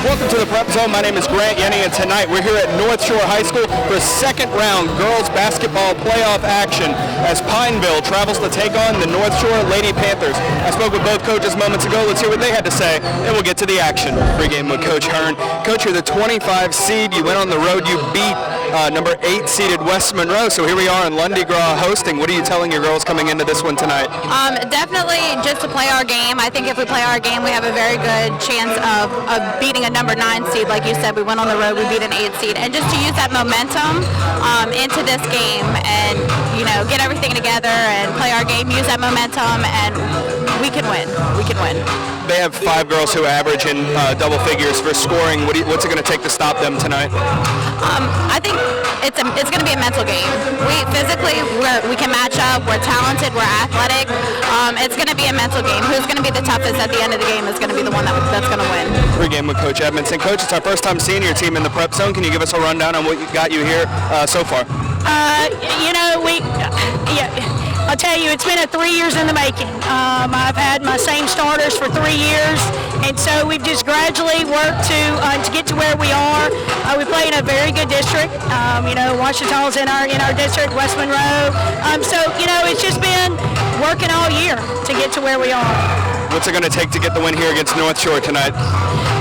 Welcome to the Prep Zone. My name is Grant Yenny, and tonight we're here at Northshore High School for second round girls basketball playoff action as Pineville travels to take on the Northshore Lady Panthers. I spoke with both coaches moments ago. Let's hear what they had to say, and we'll get to the action. Pre-game with Coach Hearn. Coach, you're the 25 seed. You went on the road. You beat number 8 seeded West Monroe. So here we are in Lundy Gras hosting. What are you telling your girls coming into this one tonight? Definitely just to play our game. I think if we play our game, we have a very good chance of beating a number 9 seed. Like you said, we went on the road, we beat an 8 seed. And just to use that momentum into this game and, get everything together and play our game, use that momentum, and we can win. We can win. They have 5 girls who average in double figures for scoring. What's it going to take to stop them tonight? I think it's going to be a mental game. We can match up. We're talented. We're athletic. It's going to be a mental game. Who's going to be the toughest at the end of the game is going to be the one that's going to win. Pre-game with Coach Edmondson. Coach, it's our first time seeing your team in the Prep Zone. Can you give us a rundown on what got you here so far? I'll tell you, it's been 3 years in the making. I've had my same starters for 3 years, and so we've just gradually worked to get to where we are. We play in a very good district. Washita's in our district, West Monroe. It's just been working all year to get to where we are. What's it going to take to get the win here against Northshore tonight?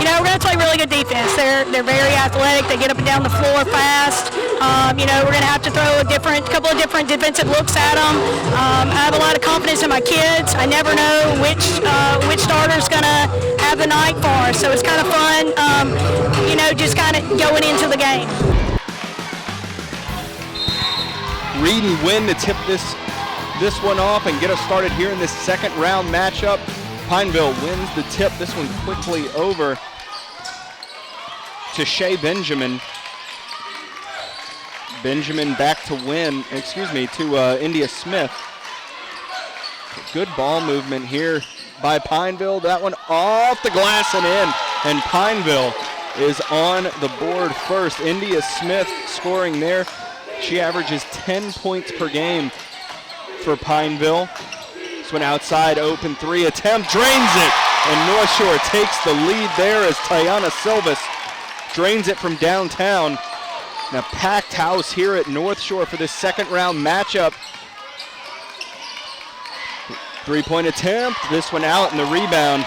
We're going to play really good defense. They're very athletic. They get up and down the floor fast. We're going to have to throw a couple of different defensive looks at them. I have a lot of confidence in my kids. I never know which starter's going to have the night for us. So it's kind of fun, just kind of going into the game. Reed and Wynn to tip this one off and get us started here in this second round matchup. Pineville wins the tip. This one quickly over to Shea Benjamin. Benjamin back to India Smith. Good ball movement here by Pineville. That one off the glass and in. And Pineville is on the board first. India Smith scoring there. She averages 10 points per game for Pineville. This one outside, open 3 attempt, drains it. And Northshore takes the lead there as Tiana Silvas drains it from downtown. And a packed house here at Northshore for this second round matchup. 3-point attempt, this one out, and the rebound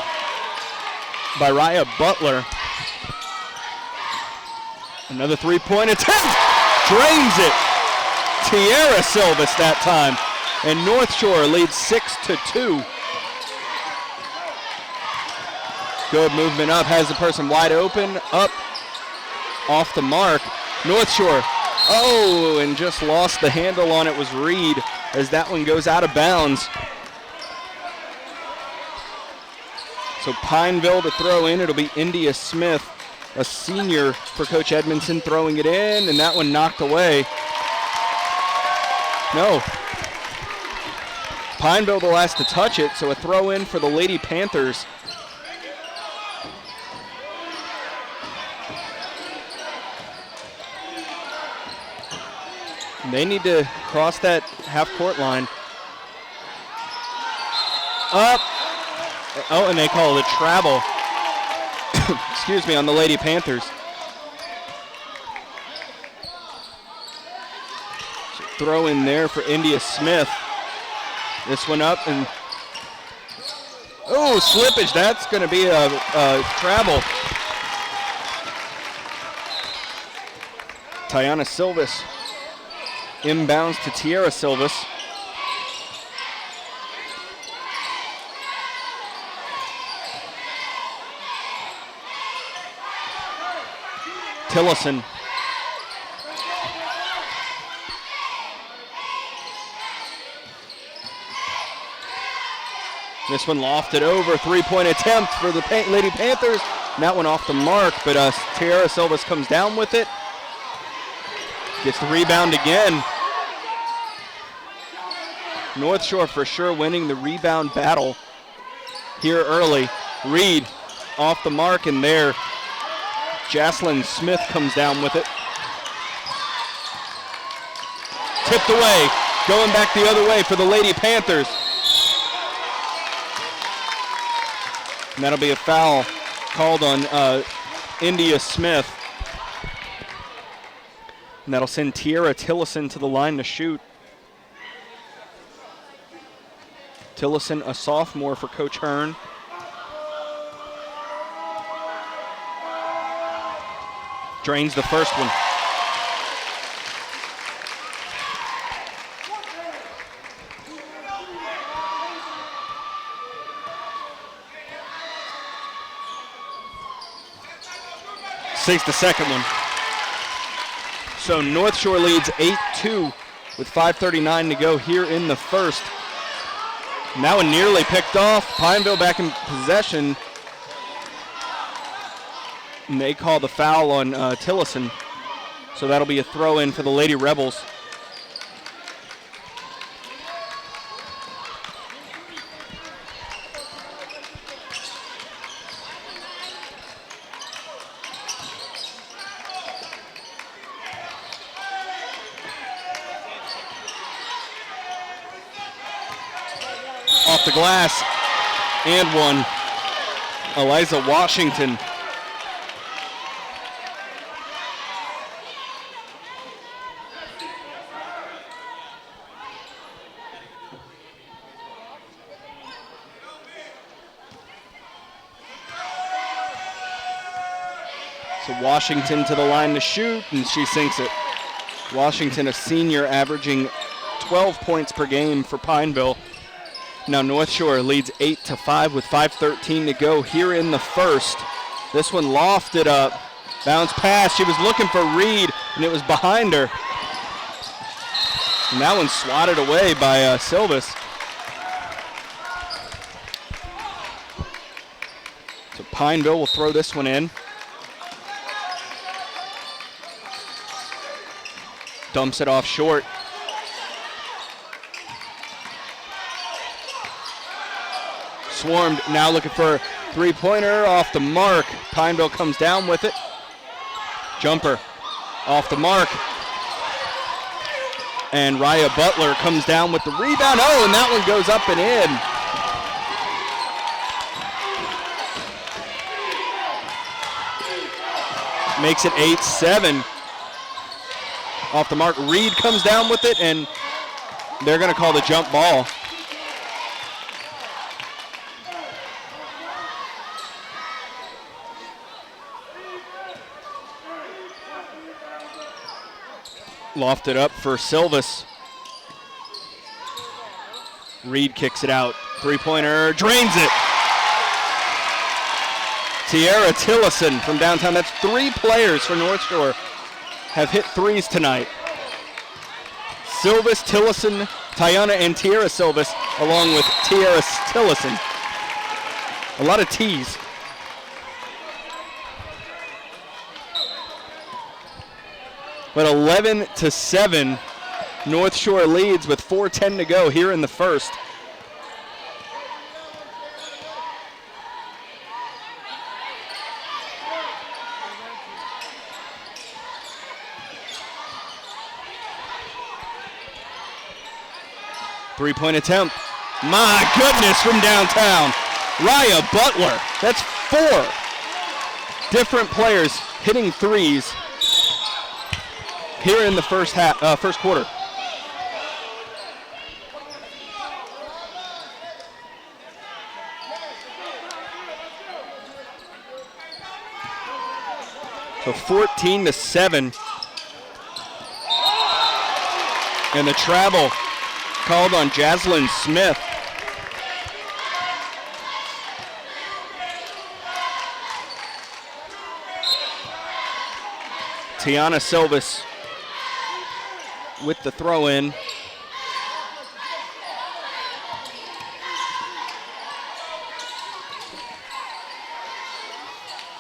by Raya Butler. Another 3-point attempt, drains it. Tiara Silvas that time. And Northshore leads 6-2. Good movement up, has the person wide open, up, off the mark. Northshore, and just lost the handle on it was Reed as that one goes out of bounds. So Pineville to throw in, it'll be India Smith, a senior for Coach Edmondson, throwing it in, and that one knocked away. No. Pineville the last to touch it, so a throw in for the Lady Panthers. They need to cross that half-court line. Up. And they call it a travel. Excuse me, on the Lady Panthers. So throw in there for India Smith. This one up and slippage. That's going to be a travel. Tiana Silvas inbounds to Tiara Silvas. Tillison. This one lofted over, 3-point attempt for the Lady Panthers. And that one off the mark, but Tiara Silvas comes down with it. Gets the rebound again. Northshore for sure winning the rebound battle here early. Reed off the mark, and there Jaslyn Smith comes down with it. Tipped away, going back the other way for the Lady Panthers. And that'll be a foul called on India Smith. And that'll send Tiara Tillison to the line to shoot. Tillison, a sophomore for Coach Hearn. Drains the first one. Sinks the second one. So North Shore leads 8-2 with 5:39 to go here in the first. And that one nearly picked off. Pineville back in possession. And they call the foul on Tillison. So that'll be a throw in for the Lady Rebels. Off the glass, and one. Eliza Washington. So Washington to the line to shoot, and she sinks it. Washington, a senior, averaging 12 points per game for Pineville. Now North Shore leads 8-5 with 5:13 to go here in the first. This one lofted up, bounce pass. She was looking for Reed, and it was behind her. And that one swatted away by Silvis. So Pineville will throw this one in. Dumps it off short. Swarmed, now looking for a three-pointer off the mark. Pineville comes down with it. Jumper off the mark. And Raya Butler comes down with the rebound. Oh, and that one goes up and in. Makes it 8-7. Off the mark, Reed comes down with it, and they're going to call the jump ball. Lofted up for Silvis. Reed kicks it out. Three-pointer, drains it. Tiara Tillison from downtown. That's three players for North Shore have hit threes tonight. Silvis, Tillison, Tiana, and Tiara Silvis, along with Tiara Tillison. A lot of T's. But 11-7, North Shore leads with 4:10 to go here in the first. Three-point attempt. My goodness, from downtown. Raya Butler. That's four different players hitting threes here in the first quarter. So 14-7. And the travel called on Jaslyn Smith. Tiana Silvis with the throw in.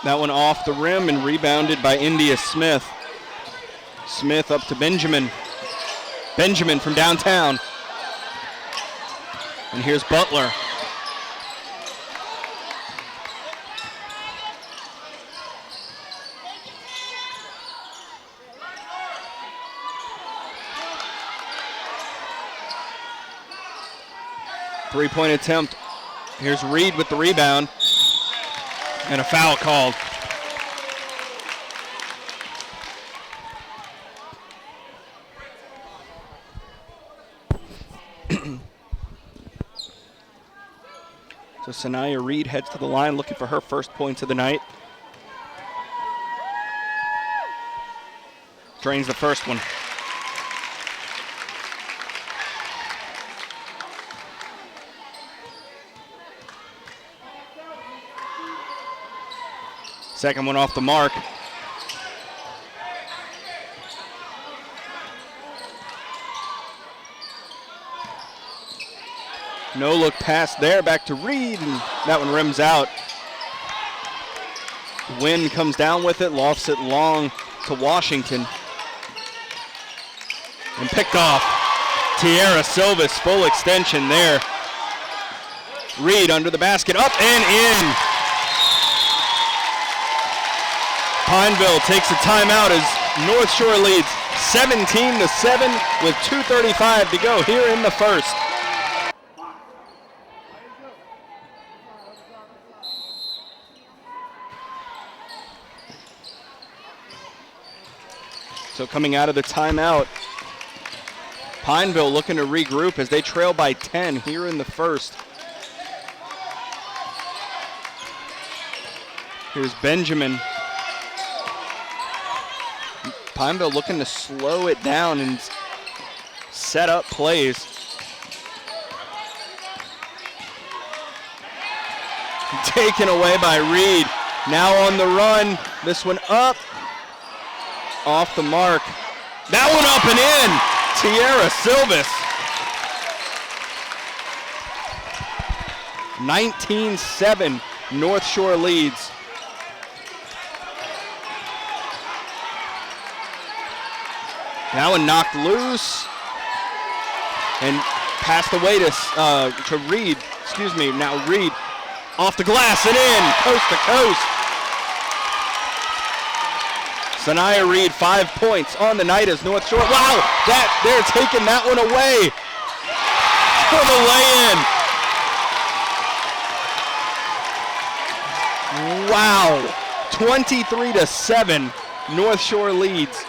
That one off the rim and rebounded by India Smith. Smith up to Benjamin. Benjamin from downtown. And here's Butler. Three-point attempt. Here's Reed with the rebound. And a foul called. So Sanaya Reed heads to the line looking for her first points of the night. Drains the first one. Second one off the mark. No look pass there, back to Reed, and that one rims out. Wind comes down with it, lofts it long to Washington. And picked off. Tierra Silvis, full extension there. Reed under the basket, up and in. Pineville takes a timeout as Northshore leads 17-7 with 2:35 to go here in the first. So coming out of the timeout, Pineville looking to regroup as they trail by 10 here in the first. Here's Benjamin. Pineville looking to slow it down and set up plays. Taken away by Reed. Now on the run. This one up. Off the mark. That one up and in. Tierra Silvis. 19-7. Northshore leads. That one knocked loose and passed away to Reed. Excuse me. Now Reed off the glass and in, coast to coast. Sanaya Reed, 5 points on the night as Northshore. Wow, they're taking that one away for the lay-in. Wow, 23-7. Northshore leads.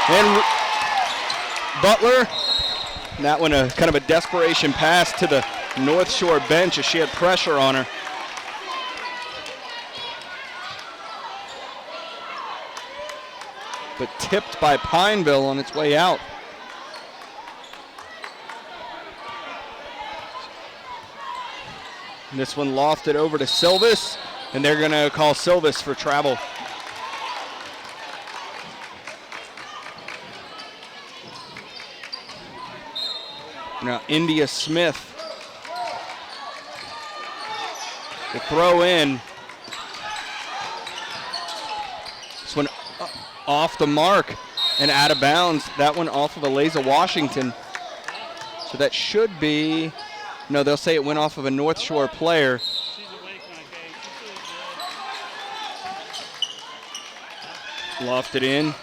And Butler, that one kind of a desperation pass to the Northshore bench as she had pressure on her. But tipped by Pineville on its way out. And this one lofted over to Silvis, and they're going to call Silvis for travel. Now India Smith, the throw in. This one off the mark and out of bounds. That one off of Eliza Washington. So that should be, no, they'll say it went off of a Northshore player. Lofted in.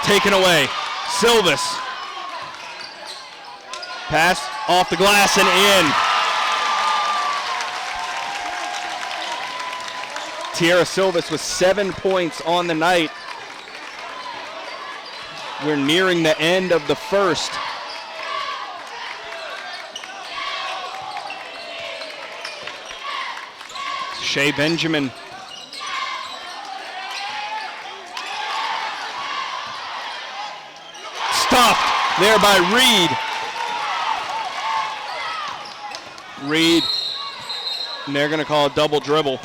Taken away. Silvis. Pass off the glass and in. Tierra Silvis with 7 points on the night. We're nearing the end of the first. Shea Benjamin. Stopped there by Reed. Reed, and they're going to call a double dribble.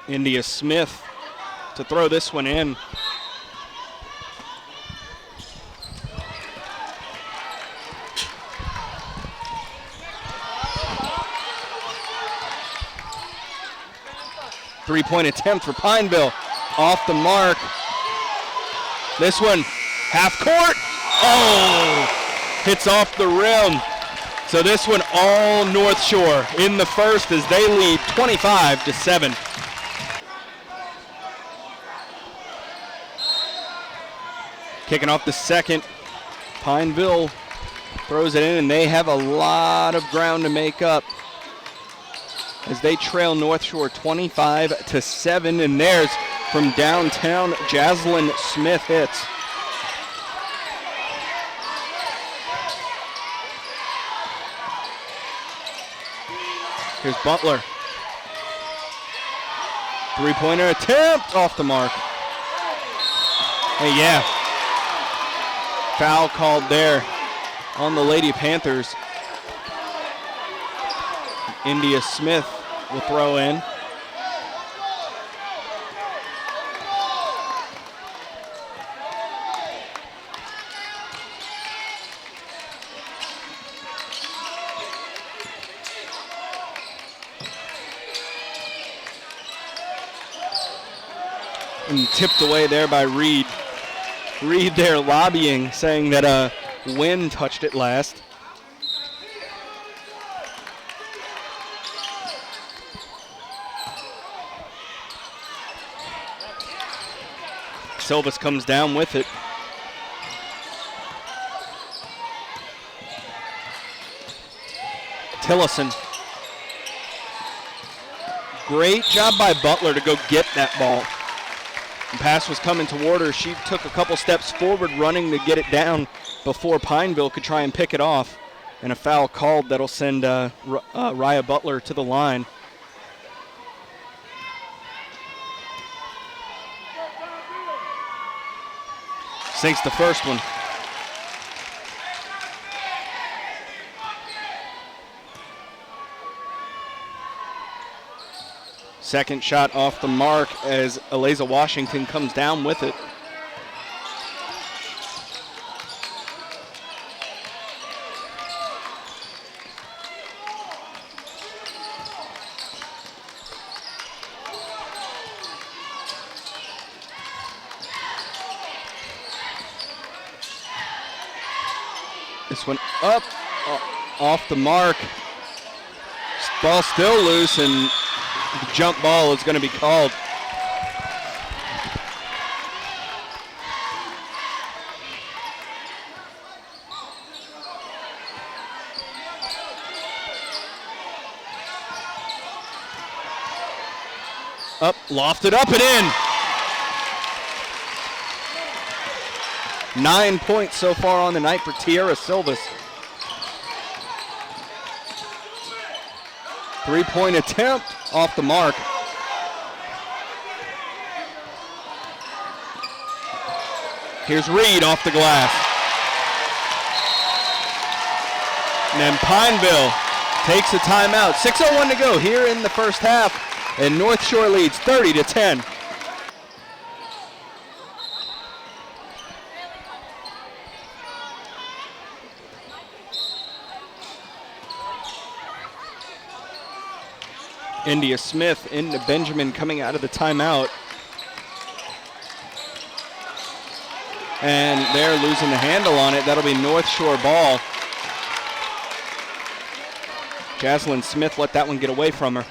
India Smith to throw this one in. Three-point attempt for Pineville. Off the mark. This one, half court. Oh, hits off the rim. So this one all Northshore in the first as they lead 25-7. Kicking off the second, Pineville throws it in, and they have a lot of ground to make up as they trail North Shore 25-7, and there's from downtown, Jaslyn Smith hits. Here's Butler. Three-pointer attempt off the mark. Hey, yeah. Foul called there on the Lady Panthers. India Smith will throw in. And tipped away there by Reed. Reed there lobbying, saying that Wynn touched it last. Silvas comes down with it. Tillison. Great job by Butler to go get that ball. The pass was coming toward her. She took a couple steps forward running to get it down before Pineville could try and pick it off. And a foul called that'll send Raya Butler to the line. Sinks the first one. Second shot off the mark as Eliza Washington comes down with it. This one up, off the mark. Ball still loose, and the jump ball is going to be called. Up, lofted up and in. 9 points so far on the night for Tiara Silvas. 3-point attempt off the mark. Here's Reed off the glass. And then Pineville takes a timeout. 6:01 to go here in the first half, and North Shore leads 30-10. India Smith into Benjamin coming out of the timeout. And they're losing the handle on it. That'll be North Shore ball. Jaslyn Smith let that one get away from her.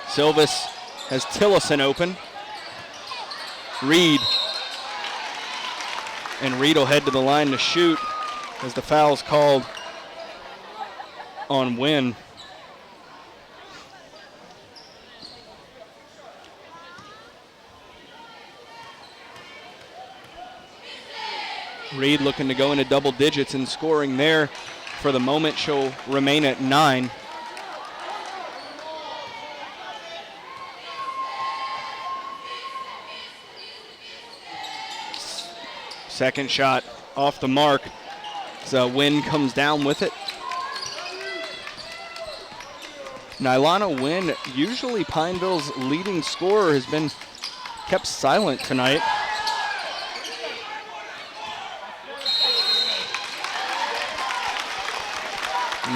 Silvas has Tillison open. Reed. And Reed will head to the line to shoot as the foul's called on Wynn. Reed looking to go into double digits and scoring there. For the moment, she'll remain at 9. Second shot off the mark. So Wynn comes down with it. Nylana Wynn, usually Pineville's leading scorer, has been kept silent tonight.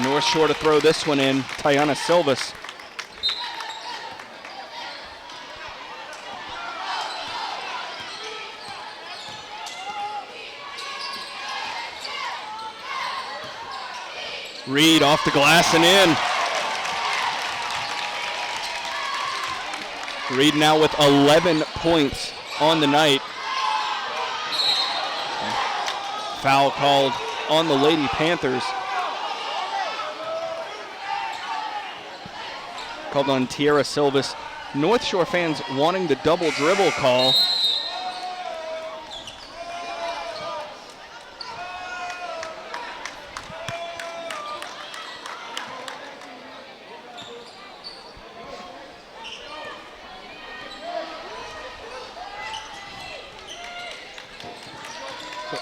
North Shore to throw this one in, Tiana Silvas. Reed off the glass and in. Reed now with 11 points on the night. Foul called on the Lady Panthers. Called on Tierra Silvas. North Shore fans wanting the double dribble call.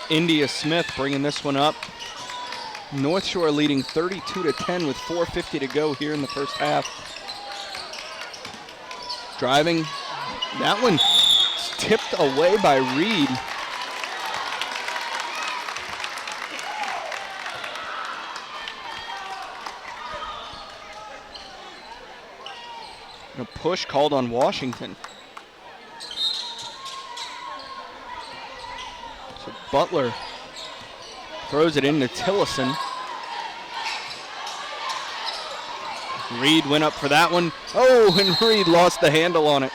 India Smith bringing this one up. North Shore leading 32-10 with 4:50 to go here in the first half. Driving, that one tipped away by Reed. A push called on Washington. So Butler throws it into Tillison. Reed went up for that one. Oh, and Reed lost the handle on it.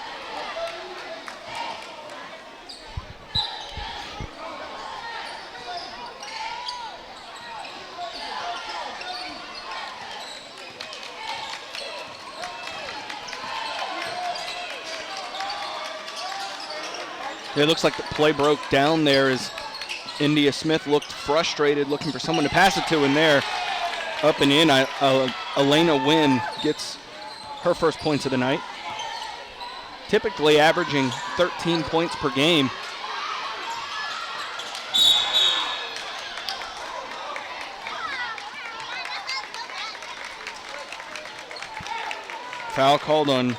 It looks like the play broke down there as India Smith looked frustrated, looking for someone to pass it to, and there, up and in, Elena Wynn gets her first points of the night. Typically averaging 13 points per game. Foul called on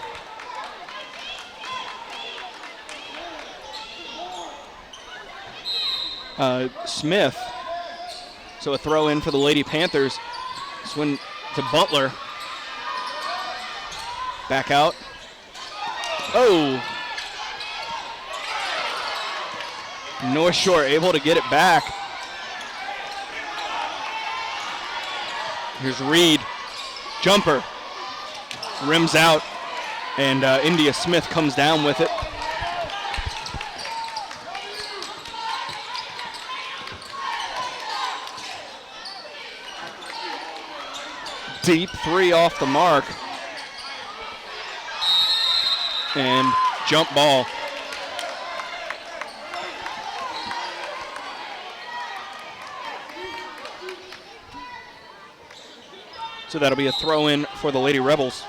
Smith. So a throw in for the Lady Panthers. Swing to Butler. Back out. Oh. North Shore able to get it back. Here's Reed. Jumper. Rims out. And India Smith comes down with it. Deep three off the mark. And jump ball. So that'll be a throw in for the Lady Rebels.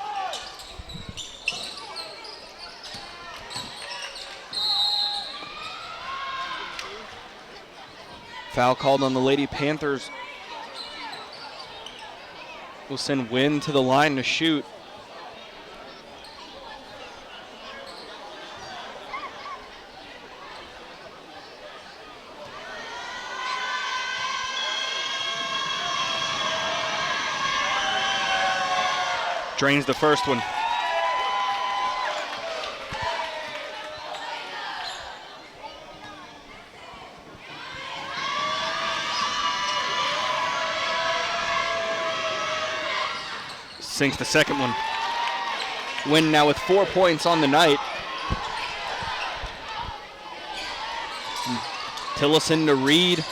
Foul called on the Lady Panthers. Will send Wynn to the line to shoot. Drains the first one. Sinks the second one. Wynn now with 4 points on the night. Tillison to Reed.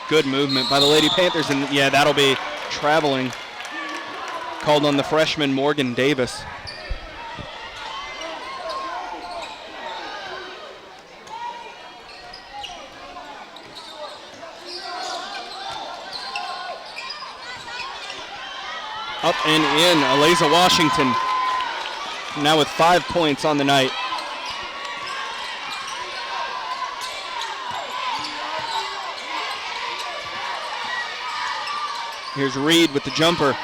Good movement by the Lady Panthers, and yeah, that'll be traveling. Called on the freshman Morgan Davis. Up and in, Aliza Washington now with 5 points on the night. Here's Reed with the jumper.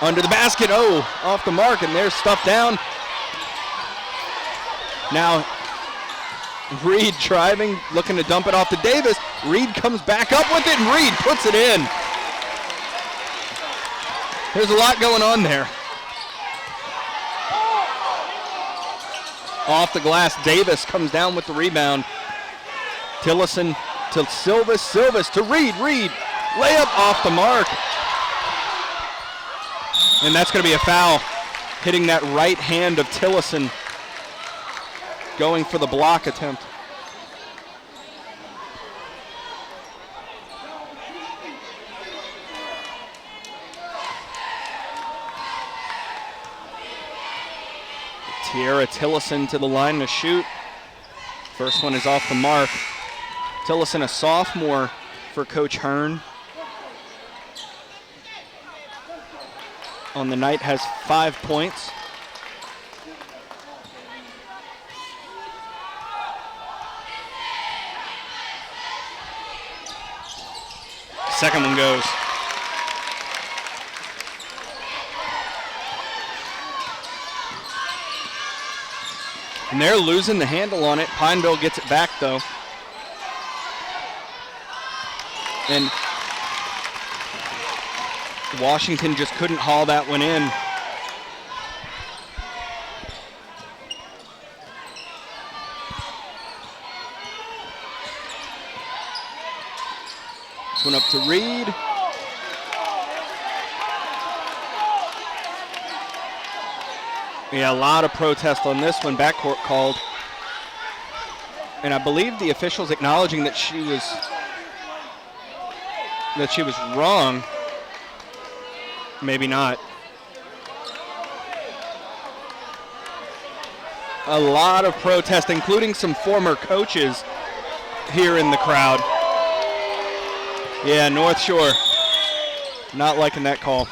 Under the basket, oh, off the mark, and there's stuff down. Now, Reed driving, looking to dump it off to Davis. Reed comes back up with it, and Reed puts it in. There's a lot going on there. Off the glass, Davis comes down with the rebound. Tillison to Silvas, Silvas to Reed, Reed, layup off the mark. And that's going to be a foul, hitting that right hand of Tillison, going for the block attempt. Tiara Tillison to the line to shoot. First one is off the mark. Tillison, a sophomore for Coach Hearn. On the night has 5 points. Second one goes. And they're losing the handle on it. Pineville gets it back though. And Washington just couldn't haul that one in. This one up to Reed. Yeah, a lot of protest on this one. Backcourt called. And I believe the officials acknowledging that she was wrong. Maybe not. A lot of protest, including some former coaches here in the crowd. Yeah, Northshore not liking that call.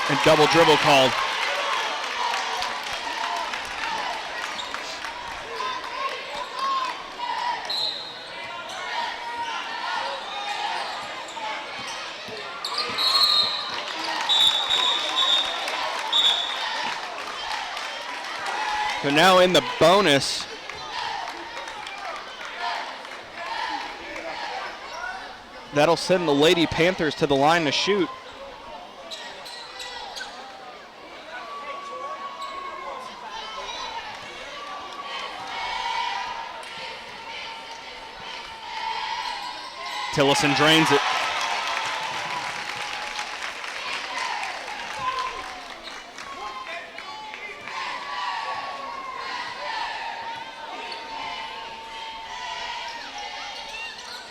And double dribble called. So now in the bonus, that'll send the Lady Panthers to the line to shoot. Tillison drains it.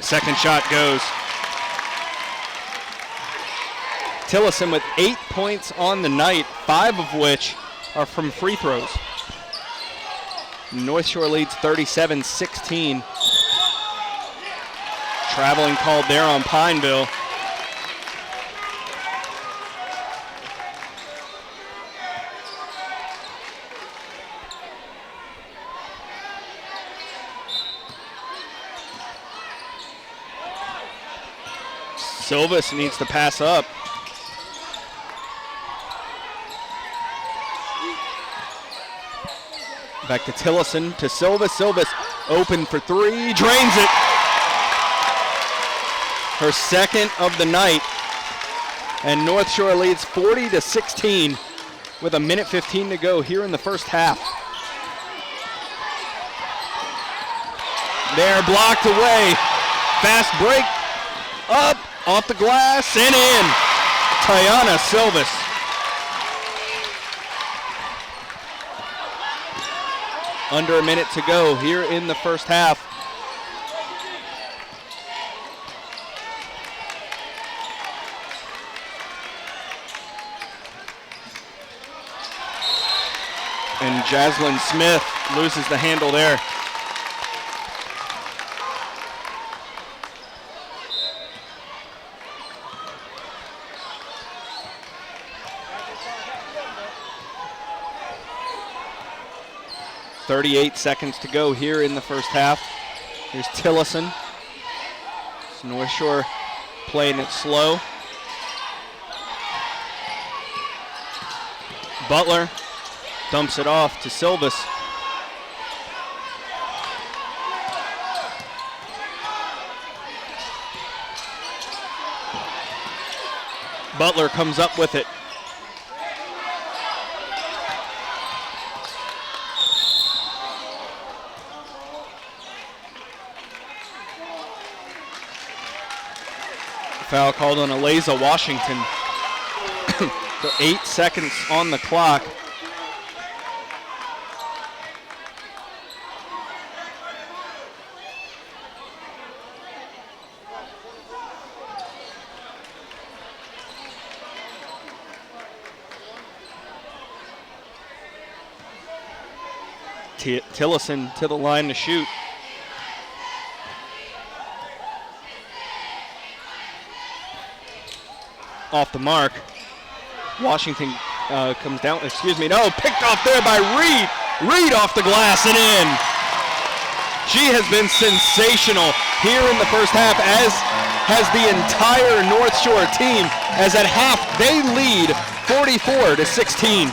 Second shot goes. Tillison with 8 points on the night, 5 of which are from free throws. Northshore leads 37-16. Traveling called there on Pineville. Silvis needs to pass up. Back to Tillison, to Silvis. Silvis open for three, drains it. Her second of the night. And Northshore leads 40-16 with 1:15 to go here in the first half. They're blocked away. Fast break. Up, off the glass, and in. Tiana Silvis. Under a minute to go here in the first half. And Jaslyn Smith loses the handle there. .38 seconds to go here in the first half. Here's Tillison. North Shore playing it slow. Butler dumps it off to Silvis. Butler comes up with it. Foul called on Eliza Washington. So 8 seconds on the clock. Tillison to the line to shoot. Off the mark. Washington comes down, no, picked off there by Reed. Reed off the glass and in. She has been sensational here in the first half, as has the entire North Shore team, as at half they lead 44-16.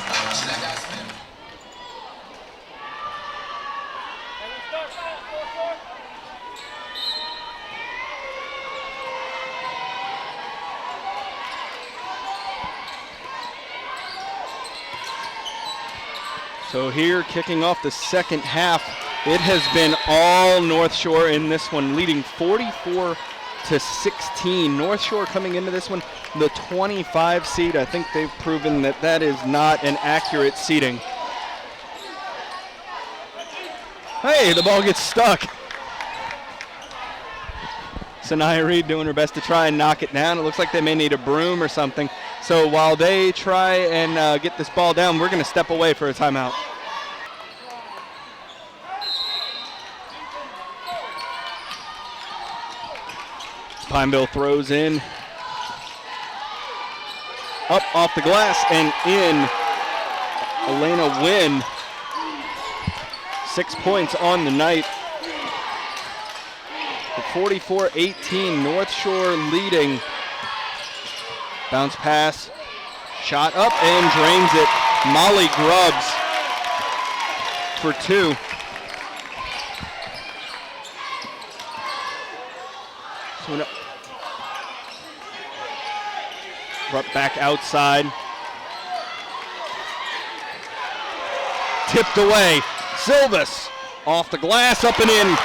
So here, kicking off the second half, it has been all North Shore in this one, leading 44-16. North Shore coming into this one, the 25 seed. I think they've proven that that is not an accurate seeding. Hey, the ball gets stuck. Sanaya Reed doing her best to try and knock it down. It looks like they may need a broom or something. So while they try and get this ball down, we're going to step away for a timeout. Pineville throws in. Up off the glass and in. Elena Wynn. 6 points on the night. 44-18, North Shore leading. Bounce pass, shot up and drains it. Molly Grubbs for 2. So brought back outside. Tipped away. Silvis off the glass, up and in.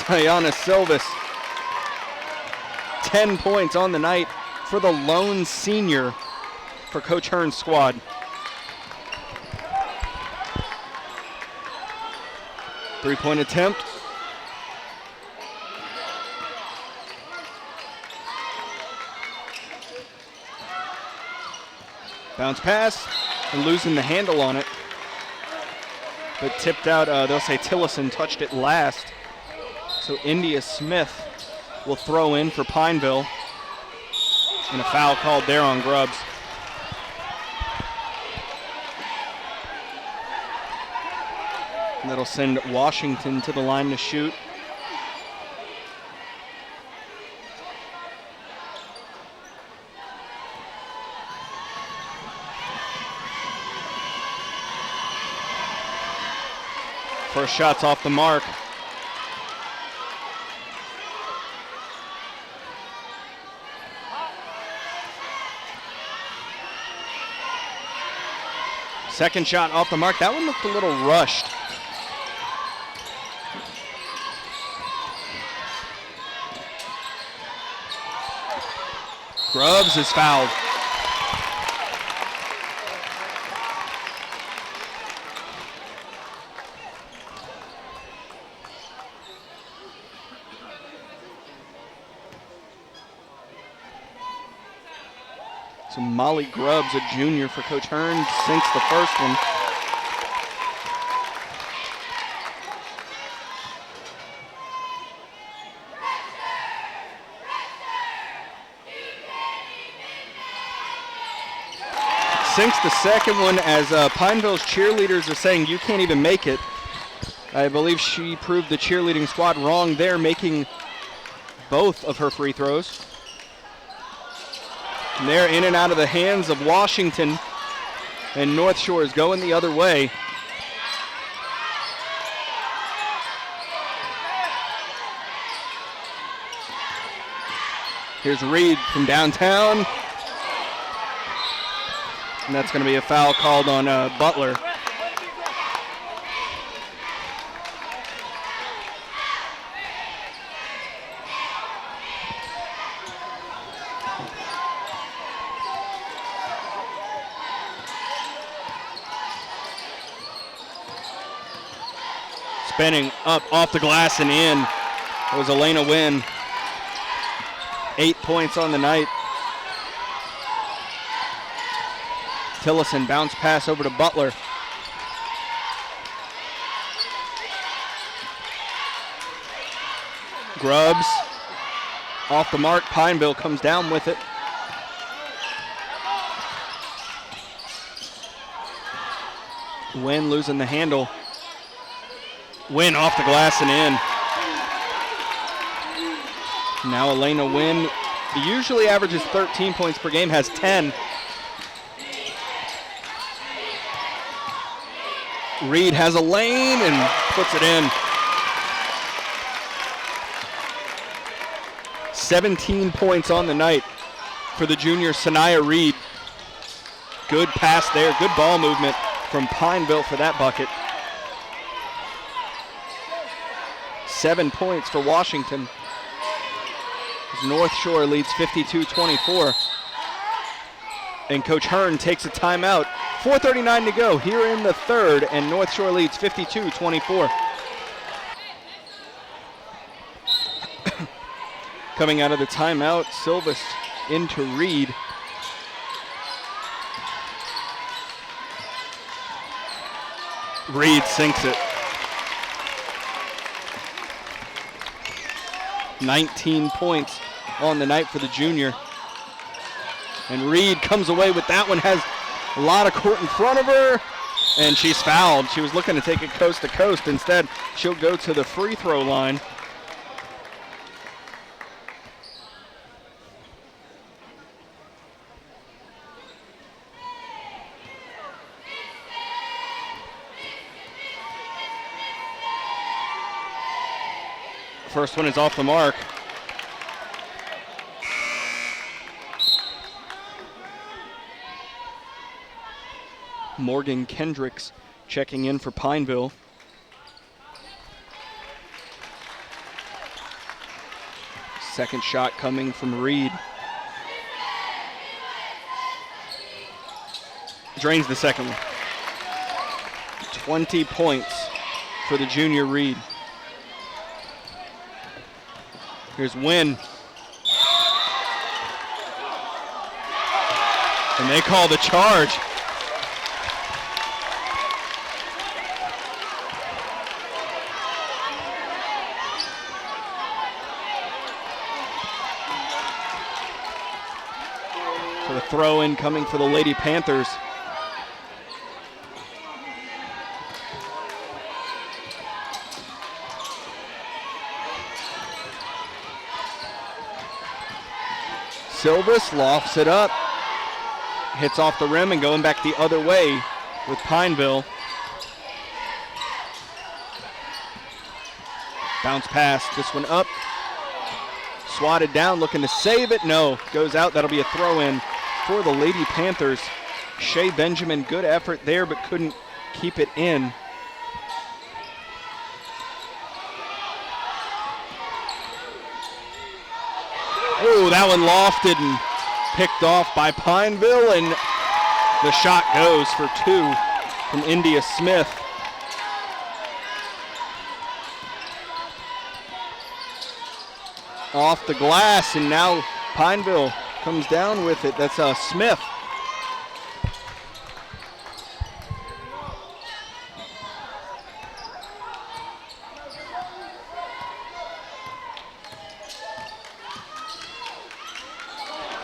Diana Silvis, 10 points on the night for the lone senior for Coach Hearn's squad. Three-point attempt. Bounce pass and losing the handle on it. But tipped out, they'll say Tillison touched it last. So India Smith will throw in for Pineville. And a foul called there on Grubbs. And that'll send Washington to the line to shoot. First shot's off the mark. Second shot off the mark. That one looked a little rushed. Grubbs is fouled. So Molly Grubbs, a junior for Coach Hearn, sinks the first one. Sinks the second one as Pineville's cheerleaders are saying you can't even make it. I believe she proved the cheerleading squad wrong there, making both of her free throws. And they're in and out of the hands of Washington, and North Shore is going the other way. Here's Reed from downtown. And that's going to be a foul called on Butler. spinning up off the glass and in. It was Elena Wynn. 8 points on the night. Tillison bounce pass over to Butler. Grubbs off the mark. Pineville comes down with it. Wynn losing the handle. Wynn off the glass and in. Now Elena Wynn usually averages 13 points per game, has 10. Reed has a lane and puts it in. 17 points on the night for the junior Sanaya Reed. Good pass there, good ball movement from Pineville for that bucket. 7 points for Washington. North Shore leads 52-24. And Coach Hearn takes a timeout. 4:39 to go here in the third, and North Shore leads 52-24. Coming out of the timeout, Silvas into Reed. Reed sinks it. 19 points on the night for the junior. And Reed comes away with that one, has a lot of court in front of her, and she's fouled. She was looking to take it coast to coast. Instead, she'll go to the free throw line. First one is off the mark. Morgan Kendricks checking in for Pineville. Second shot coming from Reed. Drains the second one. 20 points for the junior Reed. Here's Wynn. And they call the charge. So the throw in coming for the Lady Panthers. Silvas lofts it up, hits off the rim and going back the other way with Pineville. Bounce pass, this one up, swatted down, looking to save it. No, goes out. That'll be a throw in for the Lady Panthers. Shea Benjamin, good effort there, but couldn't keep it in. Oh, that one lofted and picked off by Pineville, and the shot goes for two from India Smith. Off the glass, and now Pineville comes down with it. That's Smith.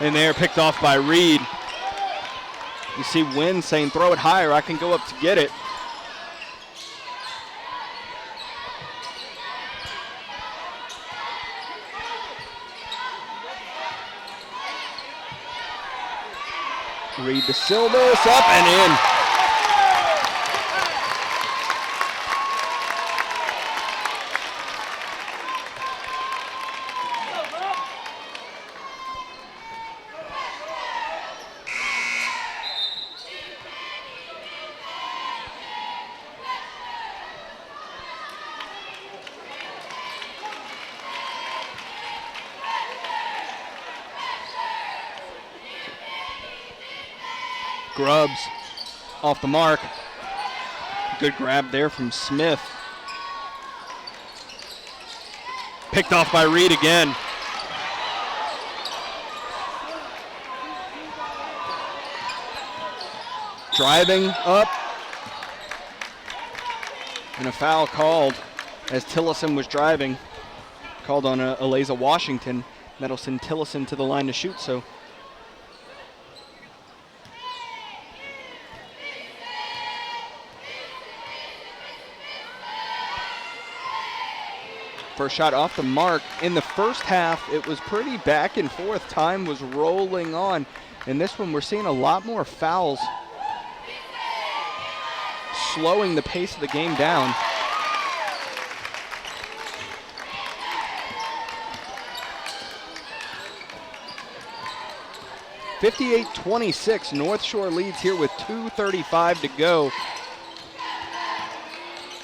And they're picked off by Reed. You see Wynn saying, throw it higher, I can go up to get it. Reed to Silvas, up and in. Grubbs off the mark. Good grab there from Smith. Picked off by Reed again. Driving up. And a foul called as Tillison was driving. Called on Eliza Washington. That'll send Tillison to the line to shoot, so. First shot off the mark. In the first half, it was pretty back and forth. Time was rolling on. In this one, we're seeing a lot more fouls, slowing the pace of the game down. (58-26). North Shore leads here with 2:35 to go.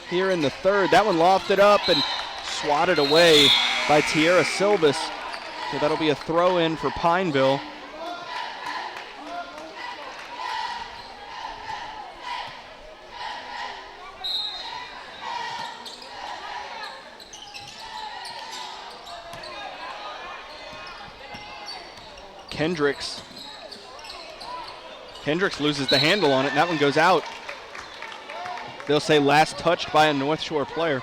Here in the third, that one lofted up and swatted away by Tierra Silvas. So that'll be a throw in for Pineville. Kendricks loses the handle on it, and that one goes out. They'll say last touched by a North Shore player.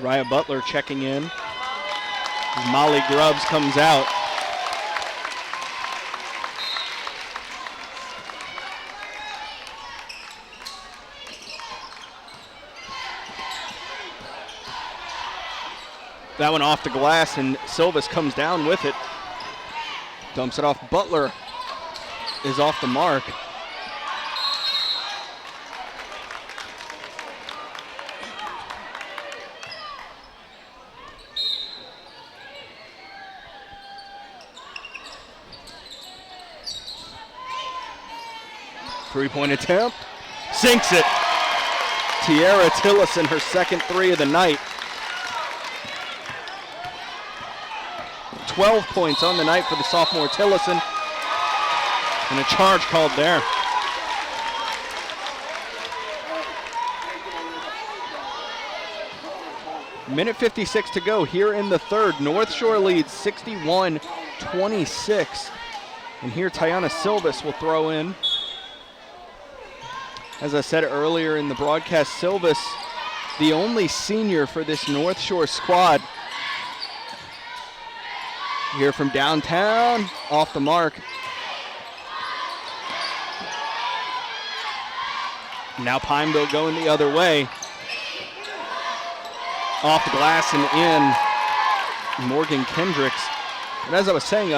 Raya Butler checking in. Molly Grubbs comes out. That one off the glass, and Silvas comes down with it. Dumps it off. Butler is off the mark. Three-point attempt. Sinks it. Tierra Tillison, her second three of the night. 12 points on the night for the sophomore Tillison. And a charge called there. Minute 56 to go here in the third. North Shore leads 61-26. And here Tiana Silvas will throw in. As I said earlier in the broadcast, Silvas, the only senior for this North Shore squad. Here from downtown, off the mark. Now Pineville going the other way. Off the glass and in, Morgan Kendricks. And as I was saying,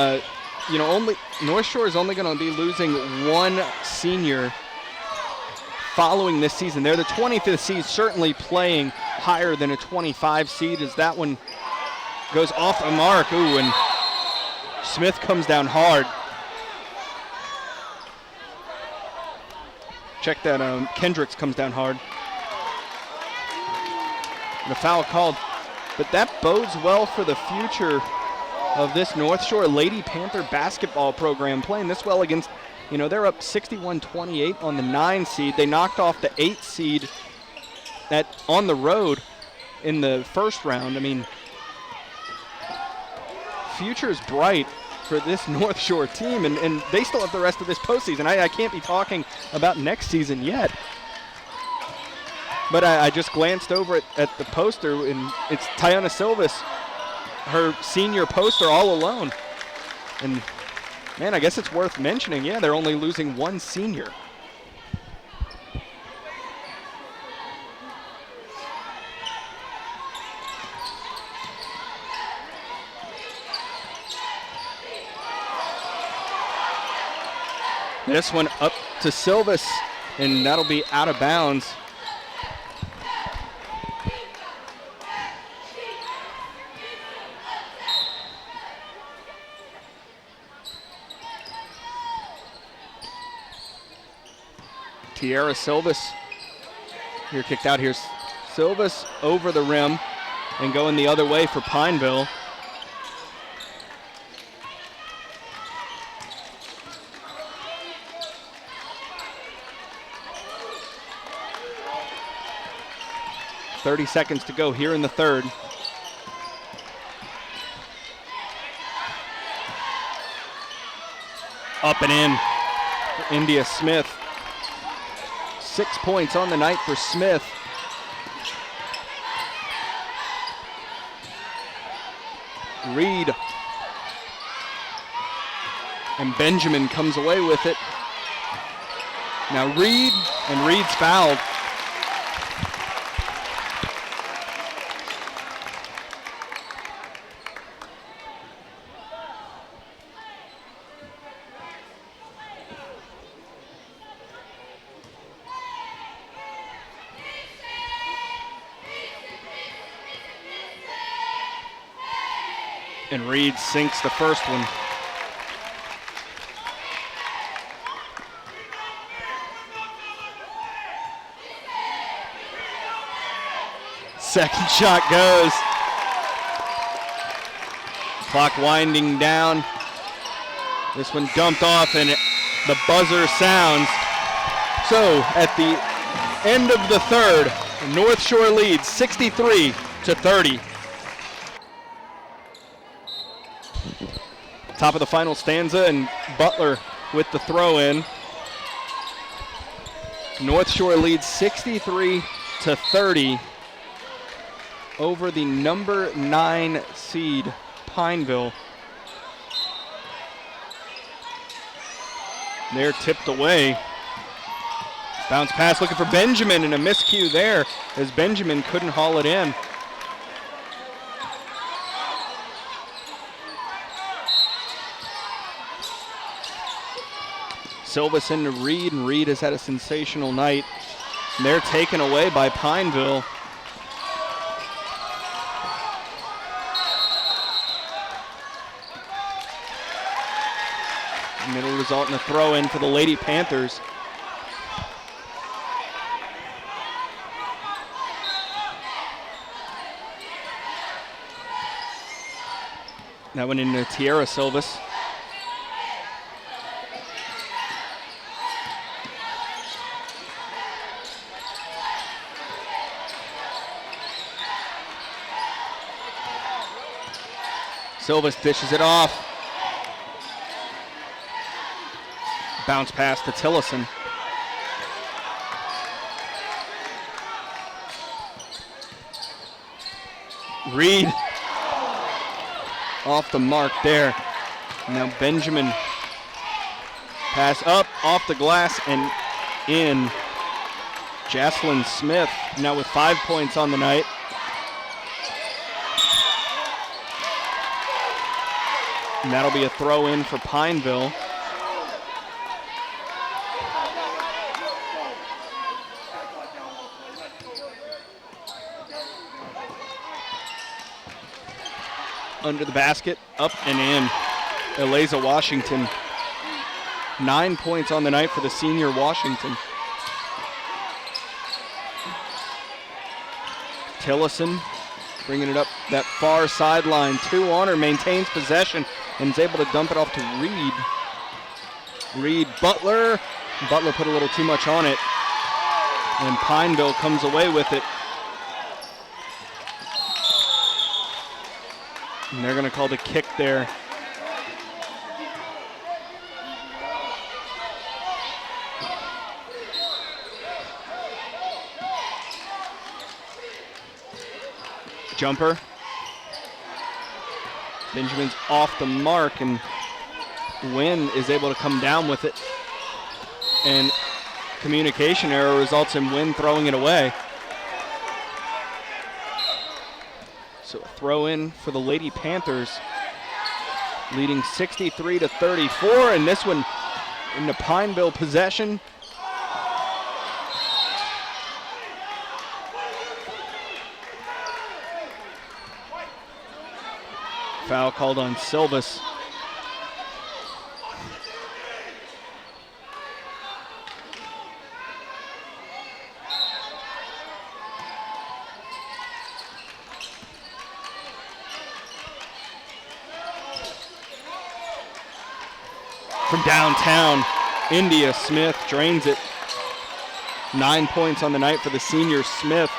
North Shore is only going to be losing one senior following this season. They're the 25th seed, certainly playing higher than a 25 seed as that one goes off the mark. Ooh, and Smith comes down hard. Check that, Kendricks comes down hard. And a foul called, but that bodes well for the future of this North Shore Lady Panther basketball program, playing this well against, they're up 61-28 on the 9 seed. They knocked off the 8 seed on the road in the first round. I mean, future's bright for this North Shore team, and they still have the rest of this postseason. I can't be talking about next season yet. But I just glanced over at the poster, and it's Tiana Silvas, her senior poster all alone. And man, I guess it's worth mentioning, yeah, they're only losing one senior. This one up to Silvas, and that'll be out of bounds. Tierra Silvas here kicked out. Here's Silvas over the rim and going the other way for Pineville. 30 seconds to go here in the third. Up and in for India Smith. 6 points on the night for Smith. Reed. And Benjamin comes away with it. Now Reed, and Reed's fouled. And Reed sinks the first one. Second shot goes. Clock winding down. This one dumped off and the buzzer sounds. So at the end of the third, North Shore leads 63-30. Top of the final stanza, and Butler with the throw in. North Shore leads 63-30 over the number 9 seed, Pineville. They're tipped away. Bounce pass looking for Benjamin, and a miscue there as Benjamin couldn't haul it in. Silvis into Reed, and Reed has had a sensational night. And they're taken away by Pineville. And it'll result in a throw in for the Lady Panthers. That went into Tierra Silvis. Silvis dishes it off. Bounce pass to Tillison. Reed off the mark there. Now Benjamin pass up, off the glass, and in. Jaslyn Smith now with 5 points on the night. And that'll be a throw in for Pineville. Under the basket, up and in. Eliza Washington. 9 points on the night for the senior Washington. Tillison bringing it up that far sideline. 2 on her, maintains possession, and is able to dump it off to Reed. Reed, Butler. Butler put a little too much on it. And Pineville comes away with it. And they're going to call the kick there. Jumper. Benjamin's off the mark, and Wynn is able to come down with it. And communication error results in Wynn throwing it away. So a throw in for the Lady Panthers, leading 63-34, and this one into Pineville possession. Foul called on Silvis. From downtown, India Smith drains it. 9 points on the night for the senior Smith.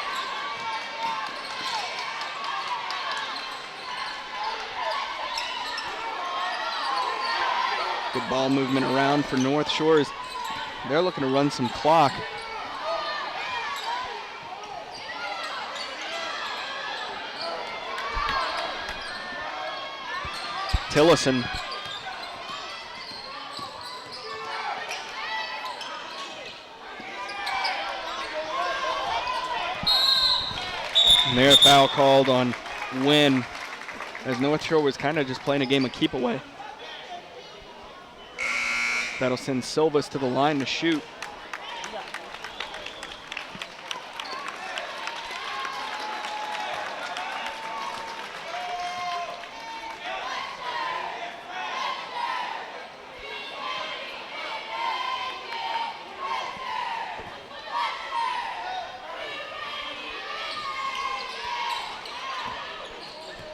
Good ball movement around for North Shore. They're looking to run some clock. Tillison. And their foul called on Wynn, as North Shore was kind of just playing a game of keep away. That'll send Silvas to the line to shoot.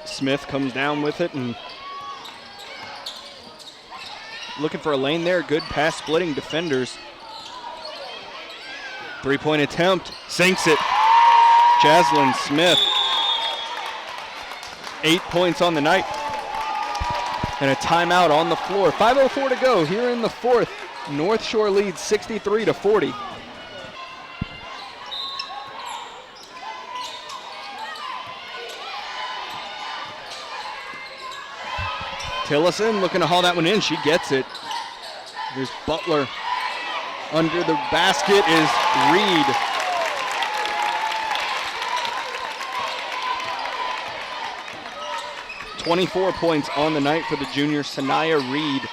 Smith comes down with it and looking for a lane there. Good pass splitting defenders. 3-point attempt, sinks it. Jaslyn Smith. 8 points on the night. And a timeout on the floor. 5:04 to go here in the fourth. North Shore leads 63-40. Tillison looking to haul that one in. She gets it. There's Butler. Under the basket is Reed. .24 points on the night for the junior Sanaya Reed,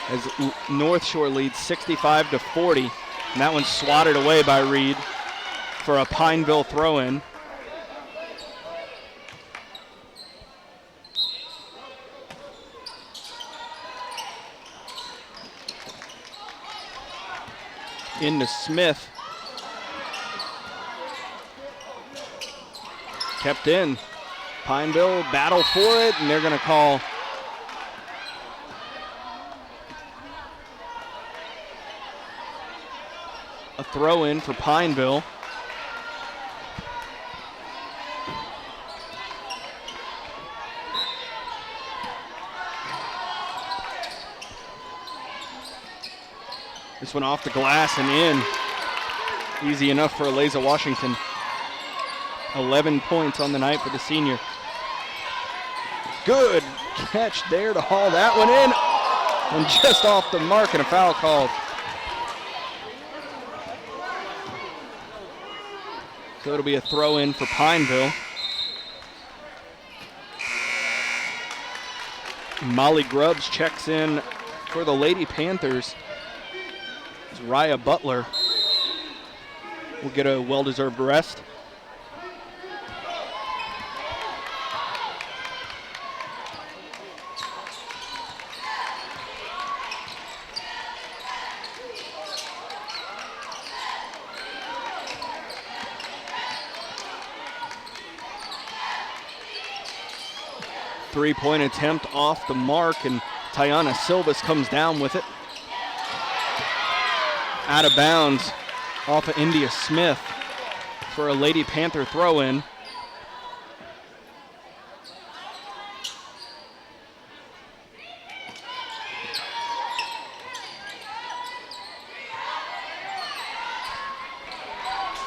as North Shore leads 65-40. And that one's swatted away by Reed for a Pineville throw-in. Into Smith. Kept in. Pineville battle for it, and they're going to call a throw-in for Pineville. This one off the glass and in. Easy enough for Eliza Washington. 11 points on the night for the senior. Good catch there to haul that one in. And just off the mark and a foul called. So it'll be a throw in for Pineville. Molly Grubbs checks in for the Lady Panthers. Raya Butler will get a well-deserved rest. Three-point attempt off the mark, and Tiana Silvas comes down with it. Out of bounds off of India Smith for a Lady Panther throw-in.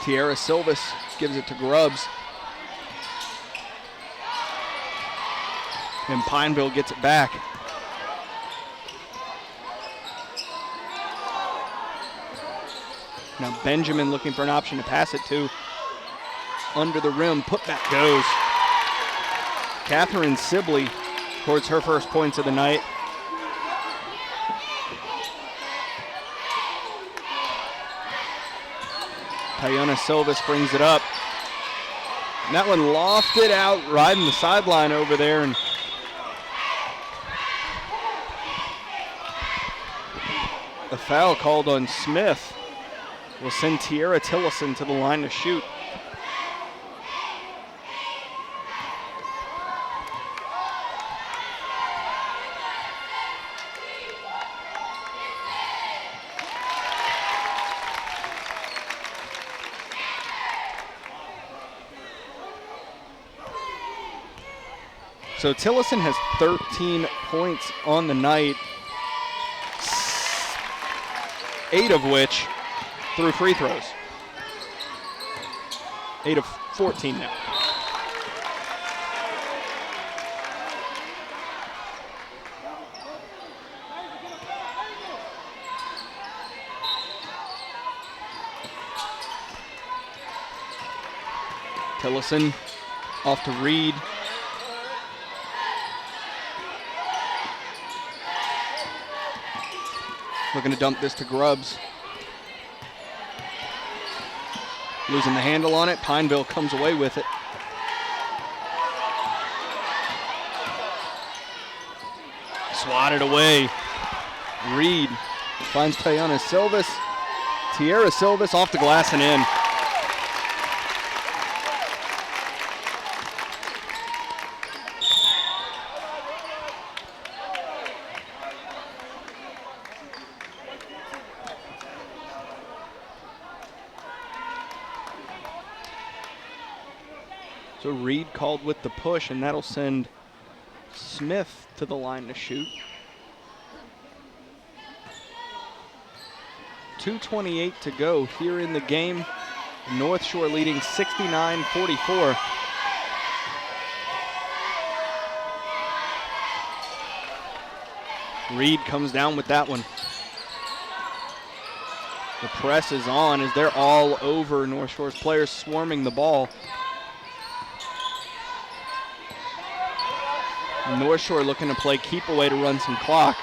Tiara Silvas gives it to Grubbs. And Pineville gets it back. Now Benjamin looking for an option to pass it to. Under the rim, putback goes. Catherine Sibley scores her first points of the night. Tiana Silvas brings it up. And that one lofted out, riding the sideline over there. And a foul called on Smith will send Tiara Tillison to the line to shoot. So Tillison has 13 points on the night. 8 of which through free throws. 8 of 14 now. Tillison off to Reed. Looking to dump this to Grubbs. Losing the handle on it. Pineville comes away with it. Swatted away. Reed finds Tayana Silvis. Tierra Silvis off the glass and in. So Reed called with the push, and that'll send Smith to the line to shoot. 2:28 to go here in the game. Northshore leading 69-44. Reed comes down with that one. The press is on as they're all over North Shore's players, swarming the ball. North Shore looking to play keep away to run some clock.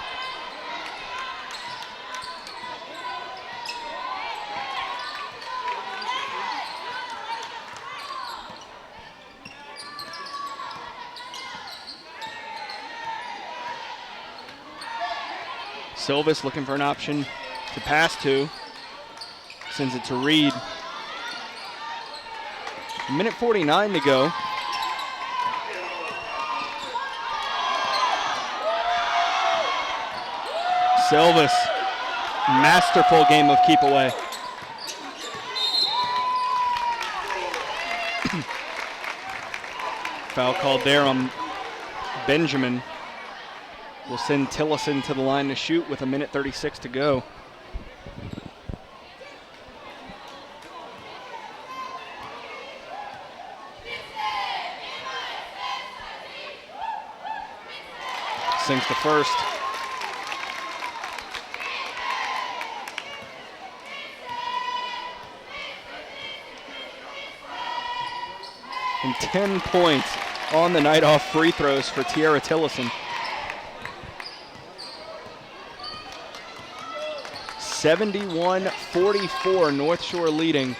Silvis looking for an option to pass to. Sends it to Reed. 1:49 to go. Silvis, masterful game of keep away. Foul called there on Benjamin. Will send Tillison to the line to shoot with 1:36 to go. Sinks the first. And 10 points on the night off free throws for Tierra Tillison. 71-44, North Shore leading.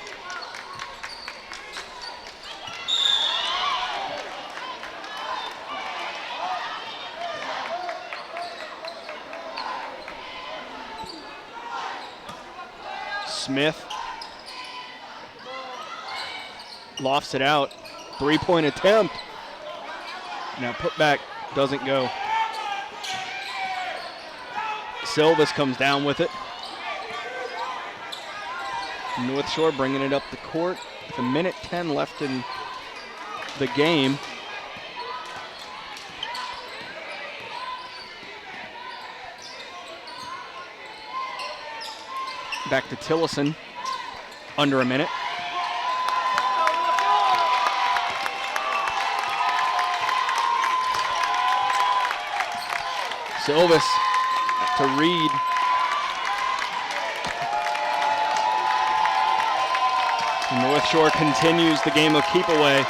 Smith lofts it out. Three-point attempt. Now put back doesn't go. Silvis comes down with it. North Shore bringing it up the court with 1:10 left in the game. Back to Tillison, under a minute. Silvis to Reed. North Shore continues the game of keep away.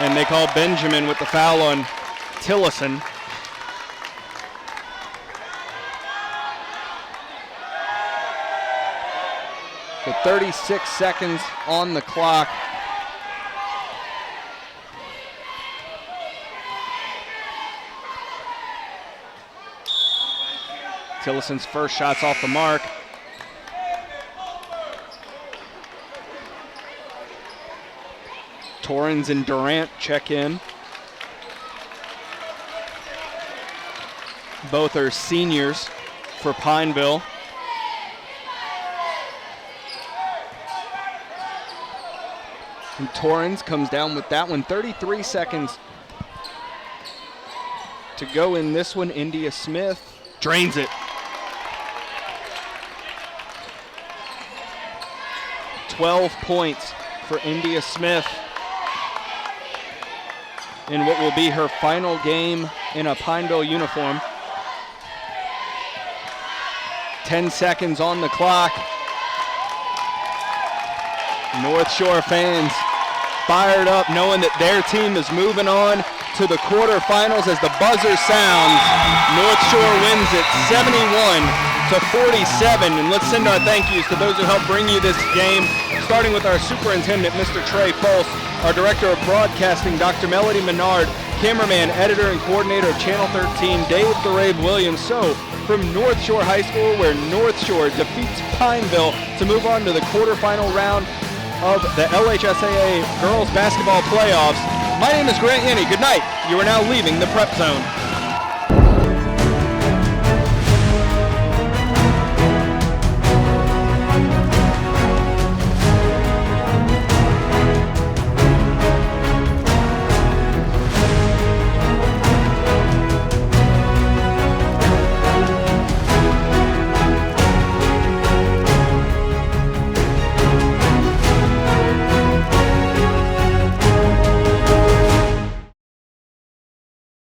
And they call Benjamin with the foul on Tillison. So 36 seconds on the clock. Tillison's first shot's off the mark. Torrens and Durant check in. Both are seniors for Pineville. And Torrens comes down with that one. 33 seconds to go in this one. India Smith Drains it. 12 points for India Smith in what will be her final game in a Pineville uniform. 10 seconds on the clock. Northshore fans fired up knowing that their team is moving on to the quarterfinals as the buzzer sounds. Northshore wins it 71-47. And let's send our thank yous to those who helped bring you this game, starting with our superintendent, Mr. Trey Pulse, our director of broadcasting, Dr. Melody Menard, cameraman, editor, and coordinator of Channel 13, Dave the Rave Williams. So, from Northshore High School, where Northshore defeats Pineville to move on to the quarterfinal round of the LHSAA Girls Basketball Playoffs. My name is Grant Yenny. Good night. You are now leaving the Prep Zone.